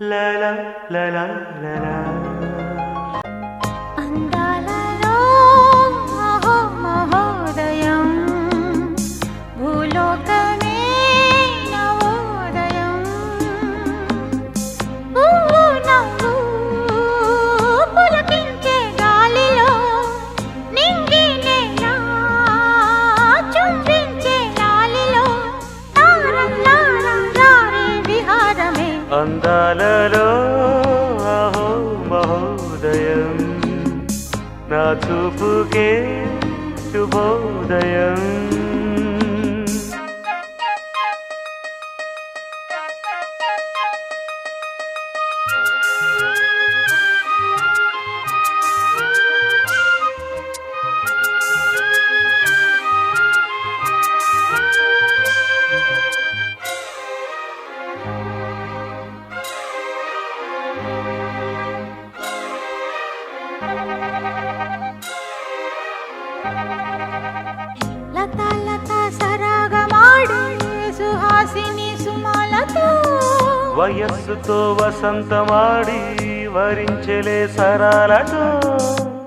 లలా లలా లలా అందాలలో మహో మహోదయం భూలోకమే నవోదయం నవ్వు పులకించే గాలిలో నింగి నేల చుంబించే లాలిలో తారల్లారే విహారమే అందాలలో అహో మహోదయం నా చూపుకే శుభోదయం లతా లతా సరాగమాడి సుహాసిని సుమాలతో వయస్సుతో వసంతమాడి వరించెలే సరాలతో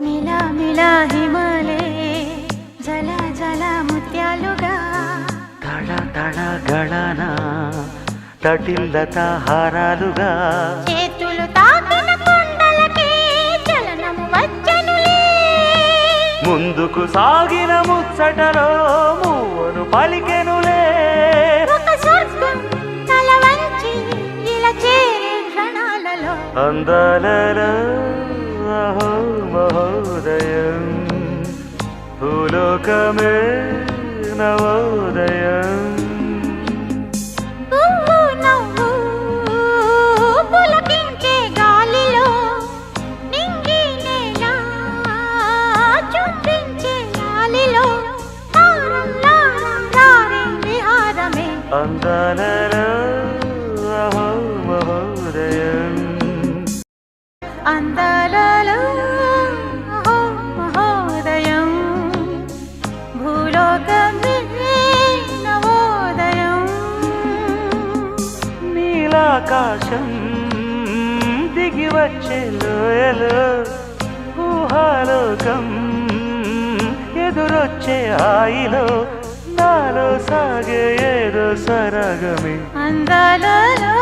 మిలా మిలా హిమలే జల జల ముత్యాలుగా తళ తళ గళన తటిల్లత హారాలుగా చేతులు తాకిన కొండలకే చలనము వచ్చనులే ముందుకు సాగిన ముచ్చటలో మూవను పలికెనులే ఒక స్వర్గం తల వంచి ఇలా చేరే క్షణాలలో అందాలలో అహో మహోదయం భూలోకమే నవోదయం నవ్వు పులకించే గాలిలో నింగి నేల చుంబించే లాలిలో తారల్లారే విహారమే అందాలలో అహో మహోదయం అందాలలో అహో మహోదయం భూలోకమే నవోదయం నీలాకాశం దిగి వచ్చే లోయలో ఊహాలోకం ఎదురొచ్చే హాయిలో నాలో సాగే ఏదో సరగమే అందాలలో